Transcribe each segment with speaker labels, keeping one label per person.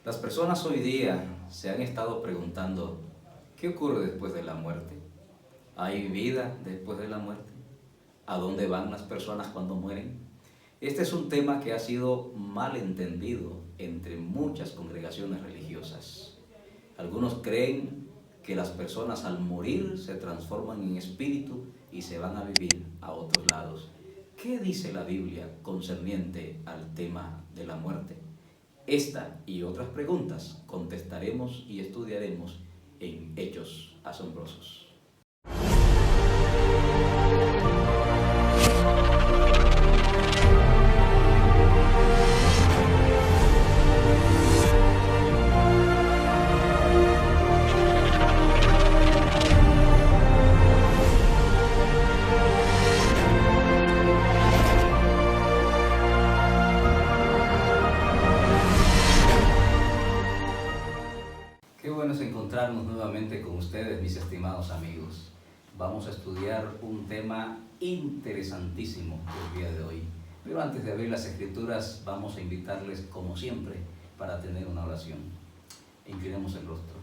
Speaker 1: Las personas hoy día se han estado preguntando, ¿qué ocurre después de la muerte? ¿Hay vida después de la muerte? ¿A dónde van las personas cuando mueren? Este es un tema que ha sido mal entendido entre muchas congregaciones religiosas. Algunos creen que las personas al morir se transforman en espíritu y se van a vivir a otros lados. ¿Qué dice la Biblia concerniente al tema de la muerte? Esta y otras preguntas contestaremos y estudiaremos en Hechos Asombrosos. Qué bueno es encontrarnos nuevamente con ustedes, mis estimados amigos. Vamos a estudiar un tema interesantísimo el día de hoy. Pero antes de abrir las escrituras, vamos a invitarles, como siempre, para tener una oración. Inclinemos el rostro.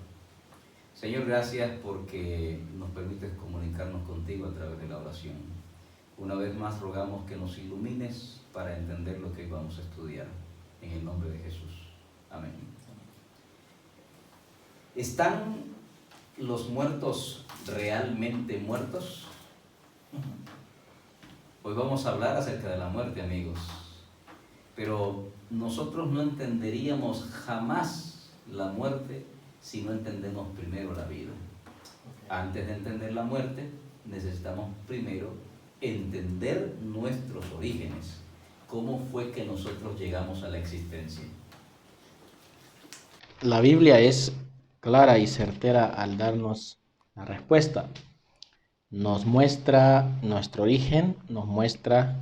Speaker 1: Señor, gracias porque nos permites comunicarnos contigo a través de la oración. Una vez más rogamos que nos ilumines para entender lo que hoy vamos a estudiar. En el nombre de Jesús. Amén. ¿Están los muertos realmente muertos? Hoy vamos a hablar acerca de la muerte, amigos. Pero nosotros no entenderíamos jamás la muerte si no entendemos primero la vida. Antes de entender la muerte, necesitamos primero entender nuestros orígenes. ¿Cómo fue que nosotros llegamos a la existencia?
Speaker 2: La Biblia es clara y certera al darnos la respuesta. Nos muestra nuestro origen, nos muestra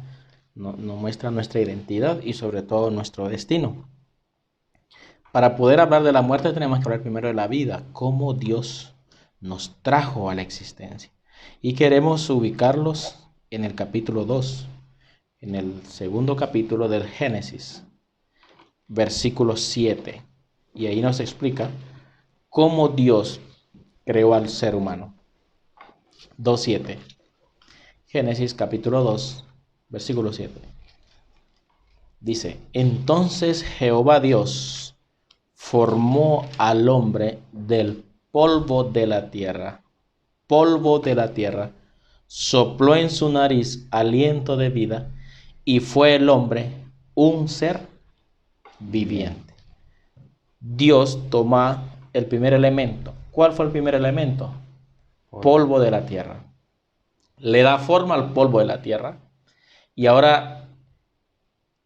Speaker 2: nuestra identidad y sobre todo nuestro destino. Para poder hablar de la muerte tenemos que hablar primero de la vida, cómo Dios nos trajo a la existencia. Y queremos ubicarlos en el capítulo 2, en el segundo capítulo del Génesis, versículo 7. Y ahí nos explica cómo Dios creó al ser humano. 2:7. Génesis capítulo 2, versículo 7. Dice, entonces Jehová Dios formó al hombre del polvo de la tierra, sopló en su nariz aliento de vida y fue el hombre un ser viviente. Dios toma el primer elemento. ¿Cuál fue el primer elemento? Polvo de la tierra. Le da forma al polvo de la tierra y ahora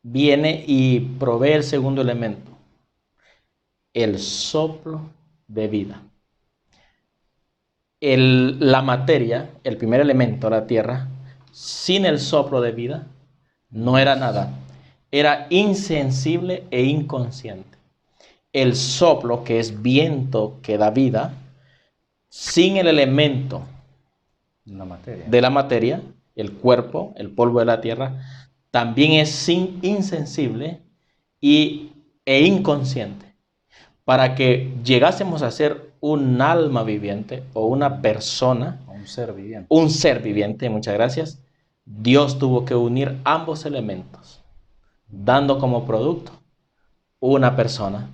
Speaker 2: viene y provee el segundo elemento, el soplo de vida. La materia, el primer elemento, la tierra, sin el soplo de vida, no era nada. Era insensible e inconsciente. El soplo, que es viento que da vida, sin el elemento de la materia, el cuerpo, el polvo de la tierra, también es insensible e inconsciente. Para que llegásemos a ser un alma viviente o una persona, un ser viviente, muchas gracias, Dios tuvo que unir ambos elementos, dando como producto una persona,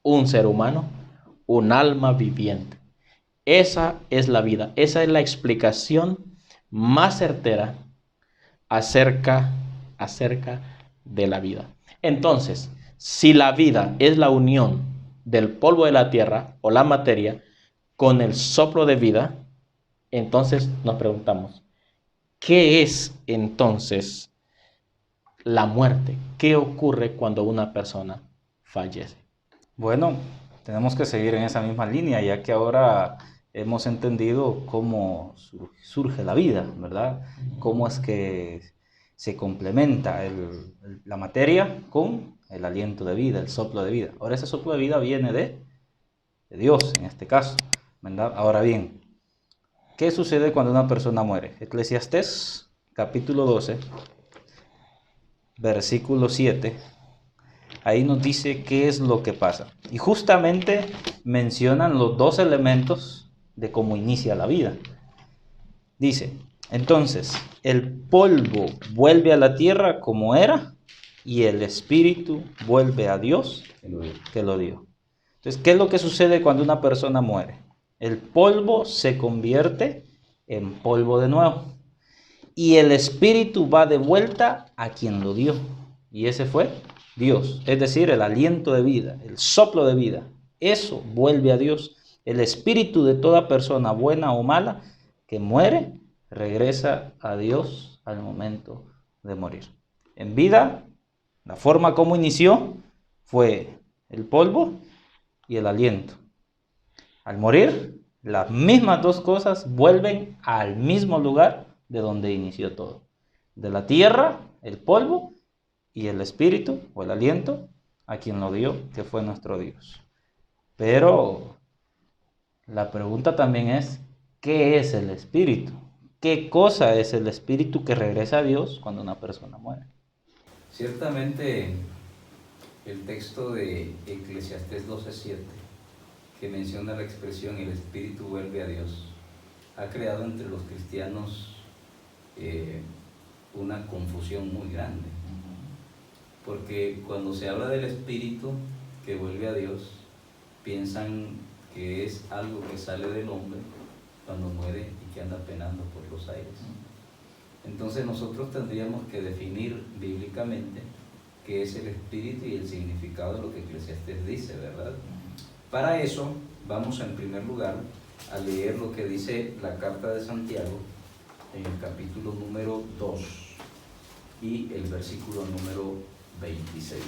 Speaker 2: un ser humano, un alma viviente. Esa es la vida, esa es la explicación más certera acerca de la vida. Entonces, si la vida es la unión del polvo de la tierra o la materia con el soplo de vida, entonces nos preguntamos, ¿qué es entonces la muerte? ¿Qué ocurre cuando una persona fallece?
Speaker 3: Bueno, tenemos que seguir en esa misma línea, ya que ahora hemos entendido cómo surge la vida, ¿verdad? Cómo es que se complementa la materia con el aliento de vida, el soplo de vida. Ahora ese soplo de vida viene de Dios, en este caso, ¿verdad? Ahora bien, ¿qué sucede cuando una persona muere? Eclesiastés, capítulo 12, versículo 7, ahí nos dice qué es lo que pasa. Y justamente mencionan los dos elementos de cómo inicia la vida. Dice, entonces, el polvo vuelve a la tierra como era y el espíritu vuelve a Dios que lo dio. Entonces, ¿qué es lo que sucede cuando una persona muere? El polvo se convierte en polvo de nuevo y el espíritu va de vuelta a quien lo dio. Y ese fue Dios, es decir, el aliento de vida, el soplo de vida. Eso vuelve a Dios. El espíritu de toda persona, buena o mala, que muere, regresa a Dios al momento de morir. En vida, la forma como inició fue el polvo y el aliento. Al morir, las mismas dos cosas vuelven al mismo lugar de donde inició todo. De la tierra, el polvo, y el espíritu o el aliento a quien lo dio, que fue nuestro Dios. Pero la pregunta también es, ¿qué es el espíritu? ¿Qué cosa es el espíritu que regresa a Dios cuando una persona muere?
Speaker 1: Ciertamente, el texto de Eclesiastés 12:7, que menciona la expresión el espíritu vuelve a Dios, ha creado entre los cristianos una confusión muy grande. Porque cuando se habla del espíritu que vuelve a Dios, piensan que es algo que sale del hombre cuando muere y que anda penando por los aires. Entonces nosotros tendríamos que definir bíblicamente qué es el espíritu y el significado de lo que Eclesiastés dice, ¿verdad? Para eso vamos en primer lugar a leer lo que dice la carta de Santiago en el capítulo número 2 y el versículo número 26.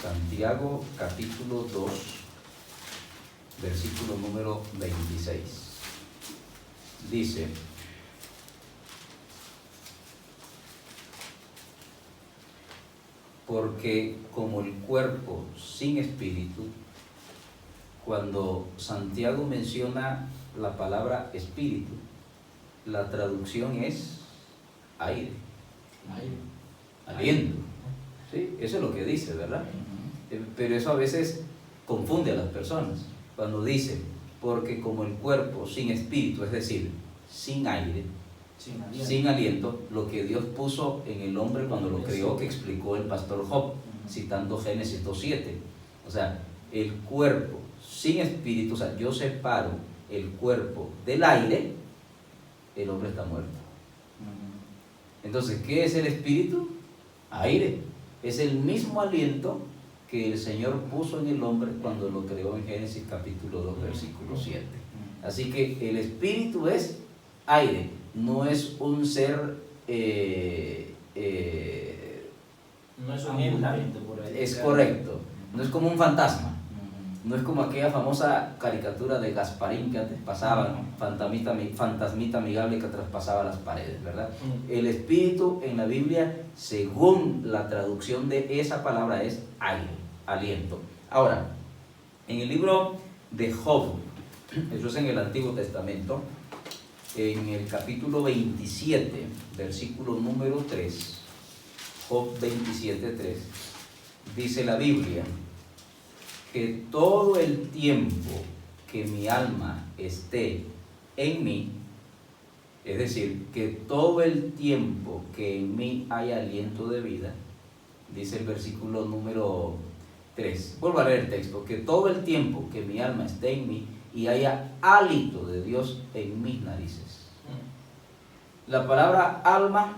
Speaker 1: Santiago capítulo 2, versículo número 26. Dice: porque como el cuerpo sin espíritu, cuando Santiago menciona la palabra espíritu, la traducción es aire, aliento. ¿Sí? Eso es lo que dice, ¿verdad? Pero eso a veces confunde a las personas. Cuando dice, porque como el cuerpo sin espíritu, es decir, sin aire, sin aliento, lo que Dios puso en el hombre cuando lo creó, que explicó el pastor Job, citando Génesis 2:7. O sea, el cuerpo sin espíritu, o sea, yo separo el cuerpo del aire, el hombre está muerto. Entonces, ¿qué es el espíritu? Aire. Es el mismo aliento que el Señor puso en el hombre cuando lo creó en Génesis capítulo 2, versículo 7. Así que el espíritu es aire, no es un ser
Speaker 2: no es un ente por ahí.
Speaker 1: Es correcto, no es como un fantasma. No es como aquella famosa caricatura de Gasparín que antes pasaba, fantasmita amigable que traspasaba las paredes, ¿verdad? El espíritu en la Biblia, según la traducción de esa palabra, es aire, aliento. Ahora, en el libro de Job, eso es en el Antiguo Testamento, en el capítulo 27, versículo número 3, Job 27:3, dice la Biblia que todo el tiempo que mi alma esté en mí, es decir, que todo el tiempo que en mí haya aliento de vida, dice el versículo número 3, vuelvo a leer el texto, que todo el tiempo que mi alma esté en mí y haya hálito de Dios en mis narices. La palabra alma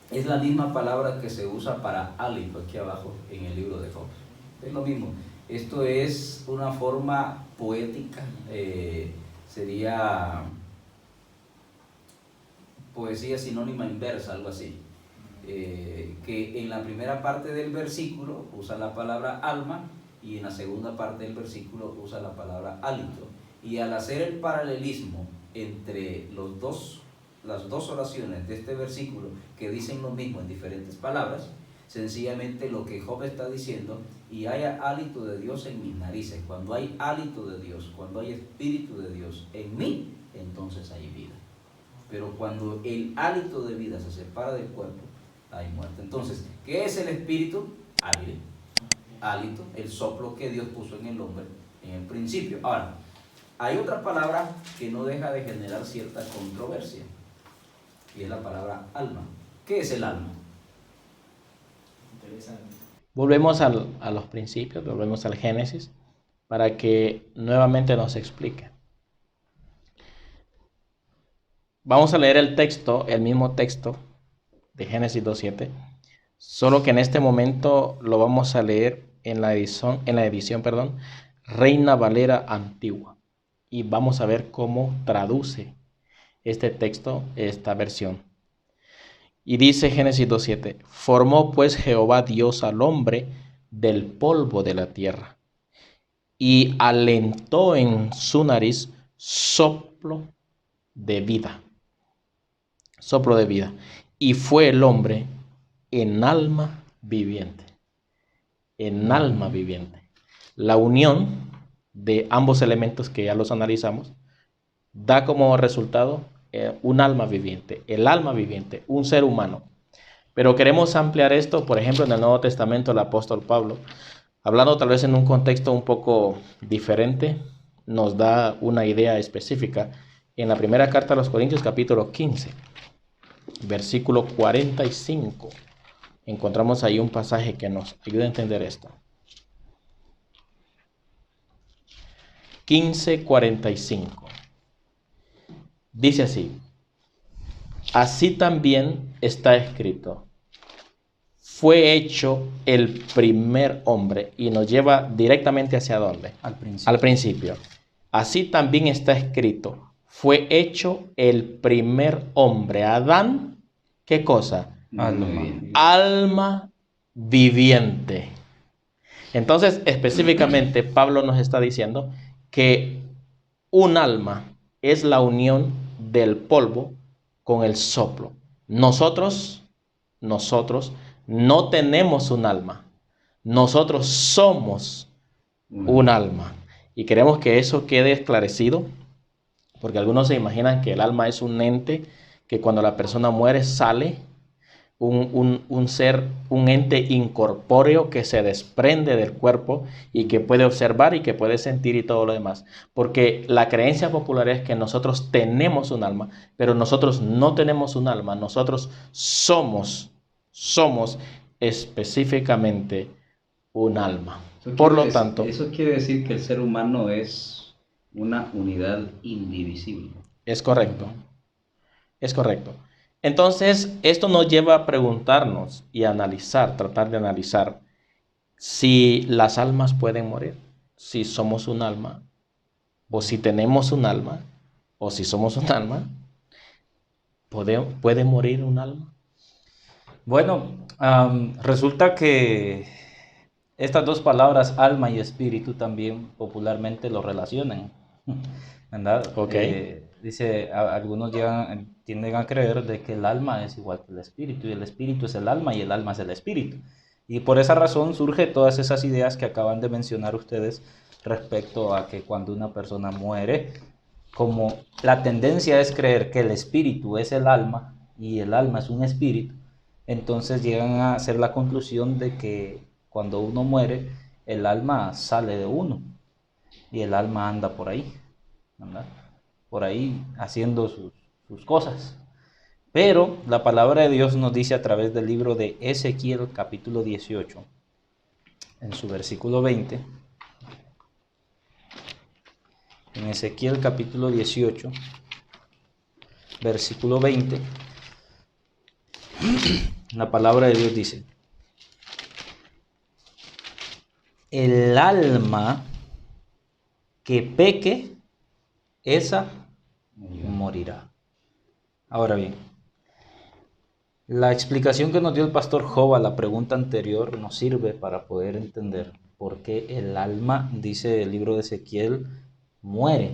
Speaker 1: es la misma palabra que se usa para hálito aquí abajo en el libro de Job. Es lo mismo. Esto es una forma poética, sería poesía sinónima inversa, algo así. Que en la primera parte del versículo usa la palabra alma y en la segunda parte del versículo usa la palabra hálito. Y al hacer el paralelismo entre las dos oraciones de este versículo que dicen lo mismo en diferentes palabras, sencillamente lo que Job está diciendo, y haya hálito de Dios en mis narices. Cuando hay hálito de Dios, cuando hay espíritu de Dios en mí, entonces hay vida. Pero cuando el hálito de vida se separa del cuerpo, hay muerte. Entonces, ¿qué es el espíritu? Aire, hálito, el soplo que Dios puso en el hombre en el principio. Ahora, hay otra palabra que no deja de generar cierta controversia, y es la palabra alma. ¿Qué es el alma?
Speaker 4: Interesante.
Speaker 2: Volvemos a los principios, volvemos al Génesis, para que nuevamente nos explique. Vamos a leer el texto, el mismo texto de Génesis 2:7, solo que en este momento lo vamos a leer en la edición, Reina Valera Antigua. Y vamos a ver cómo traduce este texto, esta versión. Y dice Génesis 2:7, formó pues Jehová Dios al hombre del polvo de la tierra, y alentó en su nariz soplo de vida. Soplo de vida. Y fue el hombre en alma viviente. En alma viviente. La unión de ambos elementos que ya los analizamos da como resultado un alma viviente. El alma viviente, un ser humano. Pero queremos ampliar esto, por ejemplo, en el Nuevo Testamento, el apóstol Pablo, hablando tal vez en un contexto un poco diferente, nos da una idea específica en la primera carta a los Corintios, capítulo 15, versículo 45. Encontramos ahí un pasaje que nos ayuda a entender esto. 15:45. Dice así: así también está escrito, fue hecho el primer hombre, y nos lleva directamente hacia dónde? Al principio. Así también está escrito, fue hecho el primer hombre. Adán, ¿qué cosa? Alma viviente. Entonces, específicamente, Pablo nos está diciendo que un alma es la unión del polvo con el soplo. Nosotros no tenemos un alma. Nosotros somos un alma. Y queremos que eso quede esclarecido, porque algunos se imaginan que el alma es un ente que cuando la persona muere sale, un ser, un ente incorpóreo que se desprende del cuerpo y que puede observar y que puede sentir y todo lo demás. Porque la creencia popular es que nosotros tenemos un alma, pero nosotros no tenemos un alma. Nosotros somos específicamente un alma. Por lo tanto,
Speaker 5: eso quiere decir que el ser humano es una unidad indivisible.
Speaker 2: es correcto. Es correcto. Entonces, esto nos lleva a preguntarnos y a analizar, tratar de analizar si las almas pueden morir, si somos un alma, o si tenemos un alma, o si somos un alma. ¿Puede morir un alma?
Speaker 3: Bueno, resulta que estas dos palabras, alma y espíritu, también popularmente lo relacionan, ¿verdad?
Speaker 2: Ok.
Speaker 3: Algunos tienden a creer de que el alma es igual que el espíritu, y el espíritu es el alma, y el alma es el espíritu. Y por esa razón surge todas esas ideas que acaban de mencionar ustedes respecto a que cuando una persona muere, como la tendencia es creer que el espíritu es el alma y el alma es un espíritu, entonces llegan a hacer la conclusión de que cuando uno muere, el alma sale de uno y el alma anda por ahí, ¿verdad? Por ahí haciendo sus cosas. Pero la palabra de Dios nos dice a través del libro de Ezequiel, capítulo 18, en su versículo 20. En Ezequiel, capítulo 18, versículo 20, la palabra de Dios dice: el alma que peque, esa morirá. Ahora bien, la explicación que nos dio el pastor Job a la pregunta anterior nos sirve para poder entender por qué el alma, dice el libro de Ezequiel, muere.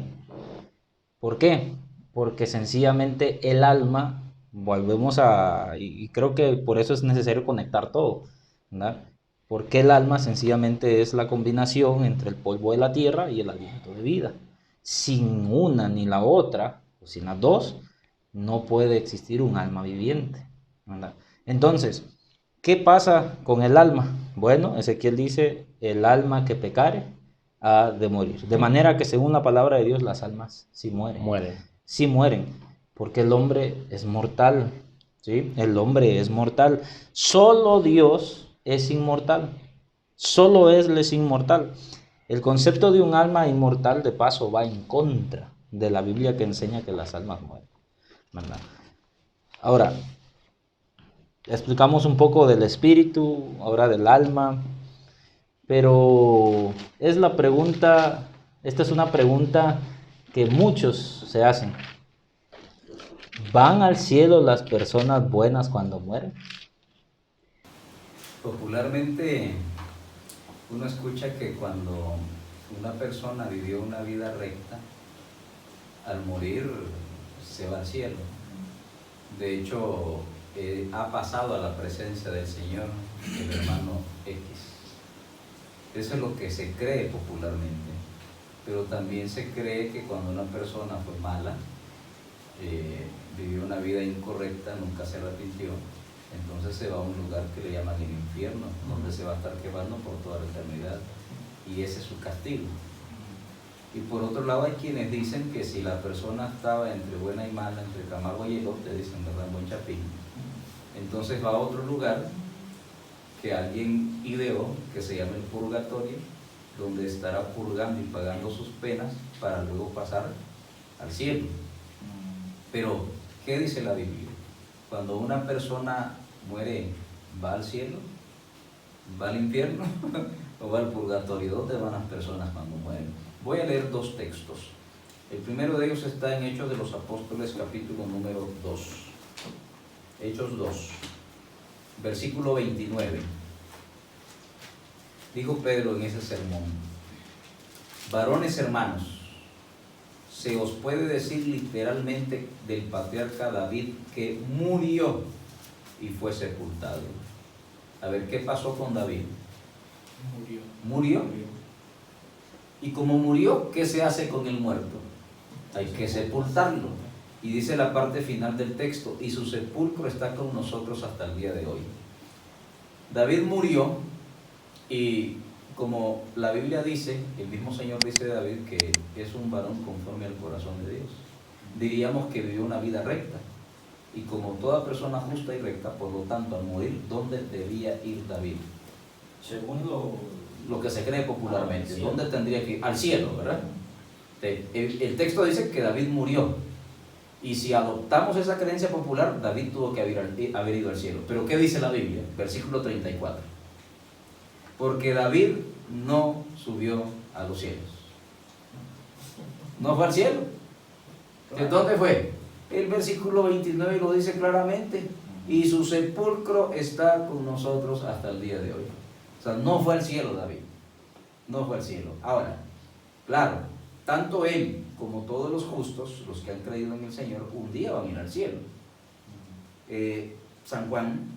Speaker 3: ¿Por qué? Porque sencillamente el alma, y creo que por eso es necesario conectar todo, ¿verdad? Porque el alma sencillamente es la combinación entre el polvo de la tierra y el aliento de vida. Sin una ni la otra, o sin las dos, no puede existir un alma viviente, ¿verdad? Entonces, ¿qué pasa con el alma? Bueno, Ezequiel dice, el alma que pecare ha de morir. De manera que según la palabra de Dios, las almas sí mueren.
Speaker 2: Mueren.
Speaker 3: Sí mueren, porque el hombre es mortal, ¿sí? El hombre es mortal. Solo Dios es inmortal. Solo Él es inmortal. El concepto de un alma inmortal, de paso, va en contra de la Biblia que enseña que las almas mueren, ¿verdad? Ahora, explicamos un poco del espíritu, ahora del alma, pero es la pregunta, esta es una pregunta que muchos se hacen. ¿Van al cielo las personas buenas cuando mueren?
Speaker 1: Popularmente uno escucha que cuando una persona vivió una vida recta, al morir se va al cielo. De hecho, ha pasado a la presencia del Señor el hermano X. Eso es lo que se cree popularmente. Pero también se cree que cuando una persona fue mala, vivió una vida incorrecta, nunca se arrepintió, entonces se va a un lugar que le llaman el infierno, donde se va a estar quemando por toda la eternidad, y ese es su castigo. Y por otro lado hay quienes dicen que si la persona estaba entre buena y mala, entre Camargo y elote, dicen, ¿verdad?, en buen chapín, entonces va a otro lugar que alguien ideó, que se llama el purgatorio, donde estará purgando y pagando sus penas para luego pasar al cielo. Pero, ¿qué dice la Biblia? Cuando una persona muere, ¿va al cielo? ¿Va al infierno? ¿O va al purgatorio? ¿Dónde van las personas cuando mueren? Voy a leer dos textos. El primero de ellos está en Hechos de los Apóstoles, capítulo número 2. Hechos 2, versículo 29. Dijo Pedro en ese sermón: varones hermanos, se os puede decir literalmente del patriarca David que murió y fue sepultado. A ver, ¿qué pasó con David? ¿Murió? Y como murió, ¿qué se hace con el muerto? Hay que sepultarlo. Y dice la parte final del texto, y su sepulcro está con nosotros hasta el día de hoy. David murió, y como la Biblia dice, el mismo Señor dice de David que es un varón conforme al corazón de Dios. Diríamos que vivió una vida recta. Y como toda persona justa y recta, por lo tanto, al morir, ¿dónde debía ir David?
Speaker 2: Según
Speaker 1: Lo que se cree popularmente. ¿Dónde tendría que ir? Al cielo, ¿verdad? El texto dice que David murió. Y si adoptamos esa creencia popular, David tuvo que haber ido al cielo. Pero ¿qué dice la Biblia? Versículo 34. Porque David no subió a los cielos. No fue al cielo. ¿De dónde fue? El versículo 29 lo dice claramente. Y su sepulcro está con nosotros hasta el día de hoy. O sea, no fue al cielo David. No fue al cielo. Ahora, claro, tanto él como todos los justos, los que han creído en el Señor, un día van a ir al cielo. San Juan,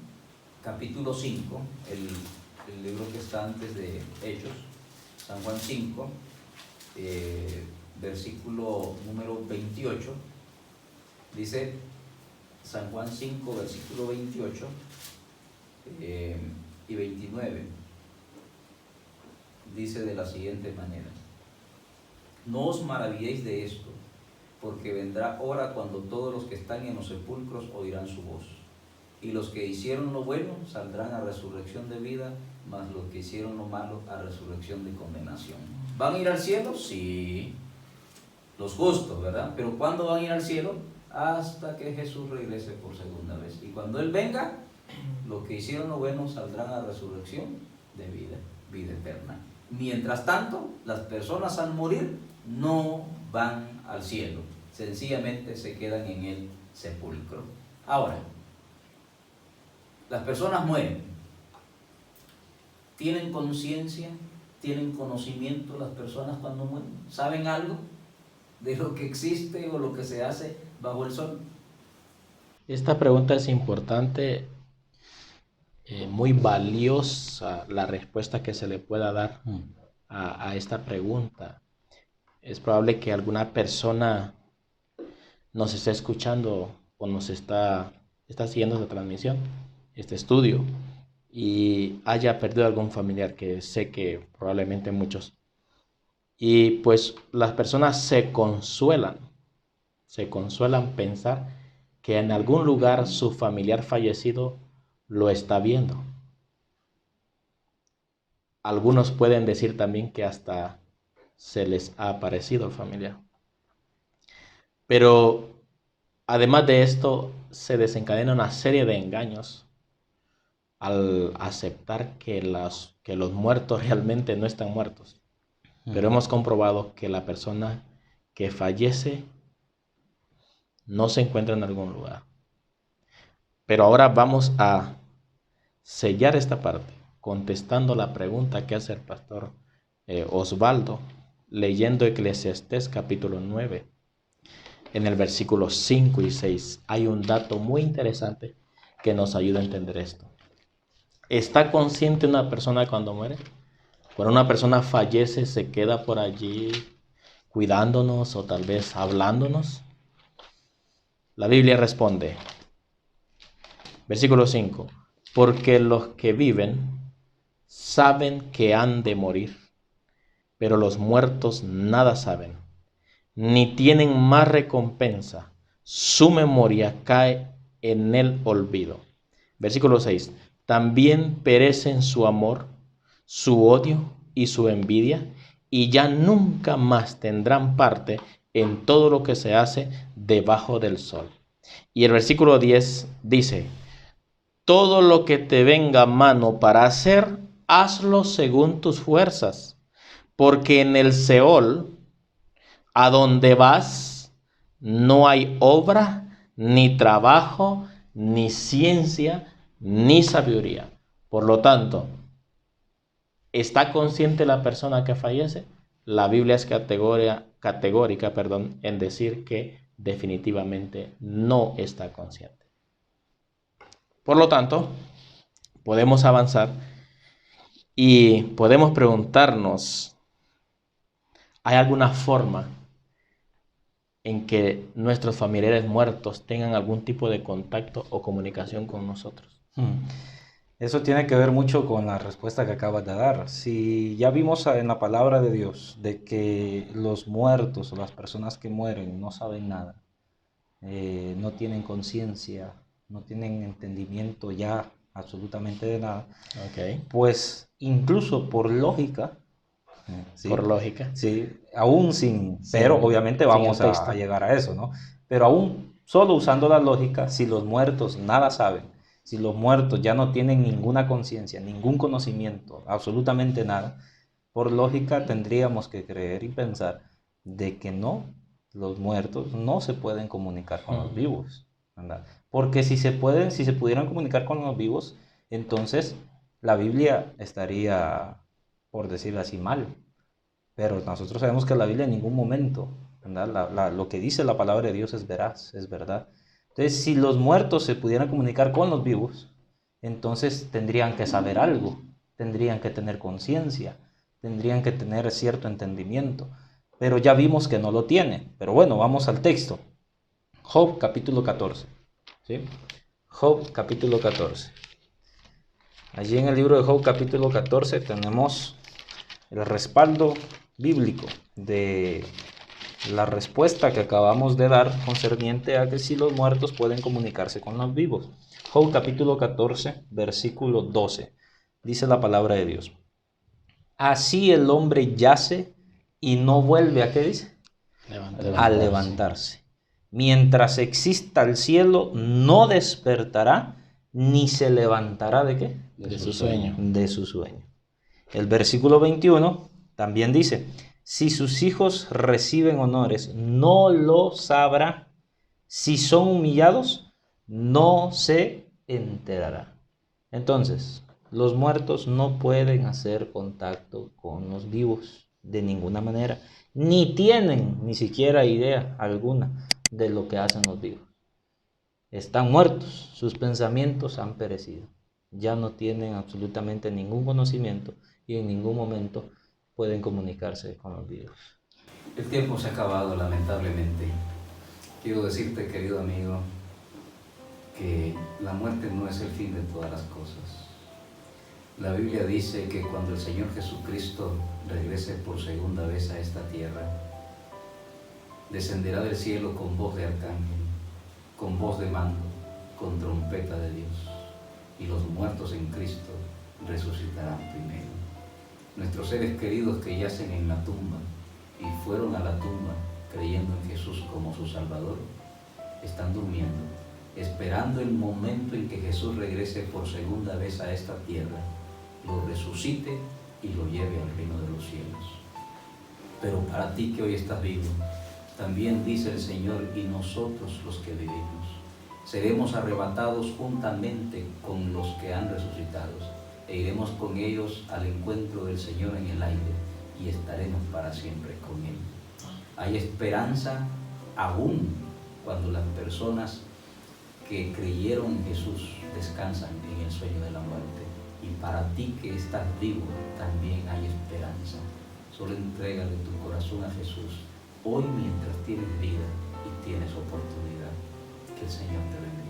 Speaker 1: capítulo 5, el libro que está antes de Hechos, San Juan 5, versículo número 28, dice, San Juan 5, versículo 28 y 29, dice de la siguiente manera: no os maravilléis de esto, porque vendrá hora cuando todos los que están en los sepulcros oirán su voz, y los que hicieron lo bueno saldrán a resurrección de vida, mas los que hicieron lo malo a resurrección de condenación. ¿Van a ir al cielo? Sí, los justos, ¿verdad? Pero ¿cuándo van a ir al cielo? Hasta que Jesús regrese por segunda vez. Y cuando Él venga, los que hicieron lo bueno saldrán a resurrección de vida, vida eterna. Mientras tanto, las personas al morir no van al cielo, sencillamente se quedan en el sepulcro. Ahora, las personas mueren. ¿Tienen conciencia? ¿Tienen conocimiento las personas cuando mueren? ¿Saben algo de lo que existe o lo que se hace bajo el sol?
Speaker 2: Esta pregunta es importante, muy valiosa la respuesta que se le pueda dar a esta pregunta. Es probable que alguna persona nos esté escuchando o nos está siguiendo esta transmisión este estudio y haya perdido algún familiar, que sé que probablemente muchos. Y pues las personas se consuelan pensar que en algún lugar su familiar fallecido lo está viendo. Algunos pueden decir también que hasta se les ha aparecido el familiar. Pero además de esto, se desencadena una serie de engaños al aceptar que los muertos realmente no están muertos. Pero hemos comprobado que la persona que fallece no se encuentra en algún lugar. Pero ahora vamos a sellar esta parte contestando la pregunta que hace el pastor Osvaldo, leyendo Eclesiastés capítulo 9. En el versículo 5 y 6 hay un dato muy interesante que nos ayuda a entender esto. ¿Está consciente una persona cuando muere? Cuando una persona fallece, ¿se queda por allí cuidándonos o tal vez hablándonos? La Biblia responde, versículo 5, porque los que viven saben que han de morir, pero los muertos nada saben, ni tienen más recompensa. Su memoria cae en el olvido. Versículo 6. También perecen su amor, su odio y su envidia, y ya nunca más tendrán parte en todo lo que se hace debajo del sol. Y el versículo 10 dice, todo lo que te venga a mano para hacer, hazlo según tus fuerzas, porque en el Seol, a donde vas, no hay obra, ni trabajo, ni ciencia, ni sabiduría. Por lo tanto, ¿está consciente la persona que fallece? La Biblia es categórica, en decir que definitivamente no está consciente. Por lo tanto, podemos avanzar y podemos preguntarnos, ¿hay alguna forma en que nuestros familiares muertos tengan algún tipo de contacto o comunicación con nosotros?
Speaker 3: Eso tiene que ver mucho con la respuesta que acabas de dar. Si ya vimos en la palabra de Dios de que los muertos o las personas que mueren no saben nada, no tienen conciencia, no tienen entendimiento ya absolutamente de nada, pues incluso por lógica, ¿sí?
Speaker 2: Por lógica.
Speaker 3: Sí, aún pero obviamente vamos a llegar a eso, ¿no? Pero aún solo usando la lógica, si los muertos nada saben, si los muertos ya no tienen ninguna conciencia, ningún conocimiento, absolutamente nada, por lógica tendríamos que creer y pensar de que no, los muertos no se pueden comunicar con los vivos, ¿verdad? Porque si se pudieran comunicar con los vivos, entonces la Biblia estaría, por decirlo así, mal. Pero nosotros sabemos que la Biblia en ningún momento, ¿verdad? Lo que dice la palabra de Dios es veraz, es verdad. Entonces, si los muertos se pudieran comunicar con los vivos, entonces tendrían que saber algo, tendrían que tener conciencia, tendrían que tener cierto entendimiento. Pero ya vimos que no lo tiene. Pero bueno, vamos al texto. Job capítulo 14. ¿Sí? Job capítulo 14. Allí en el libro de Job capítulo 14 tenemos el respaldo bíblico de la respuesta que acabamos de dar concerniente a que si los muertos pueden comunicarse con los vivos. Job capítulo 14, versículo 12. Dice la palabra de Dios. Así el hombre yace y no vuelve a, ¿qué dice? A levantarse. Mientras exista el cielo, no despertará ni se levantará ¿de qué?
Speaker 2: De su sueño.
Speaker 3: De su sueño. El versículo 21 también dice, si sus hijos reciben honores, no lo sabrá. Si son humillados, no se enterará. Entonces, los muertos no pueden hacer contacto con los vivos de ninguna manera, ni tienen ni siquiera idea alguna de lo que hacen los vivos. Están muertos, sus pensamientos han perecido, ya no tienen absolutamente ningún conocimiento y en ningún momento pueden comunicarse con los vivos.
Speaker 1: El tiempo se ha acabado, lamentablemente. Quiero decirte, querido amigo, que la muerte no es el fin de todas las cosas. La Biblia dice que cuando el Señor Jesucristo regrese por segunda vez a esta tierra, descenderá del cielo con voz de arcángel, con voz de mando, con trompeta de Dios, y los muertos en Cristo resucitarán primero. Nuestros seres queridos que yacen en la tumba y fueron a la tumba creyendo en Jesús como su Salvador, están durmiendo, esperando el momento en que Jesús regrese por segunda vez a esta tierra, lo resucite y lo lleve al reino de los cielos. Pero para ti que hoy estás vivo, también dice el Señor, y nosotros los que vivimos, seremos arrebatados juntamente con los que han resucitado, e iremos con ellos al encuentro del Señor en el aire, y estaremos para siempre con Él. Hay esperanza aún cuando las personas que creyeron en Jesús descansan en el sueño de la muerte. Y para ti que estás vivo también hay esperanza. Solo entrégale tu corazón a Jesús hoy mientras tienes vida y tienes oportunidad. Que el Señor te bendiga.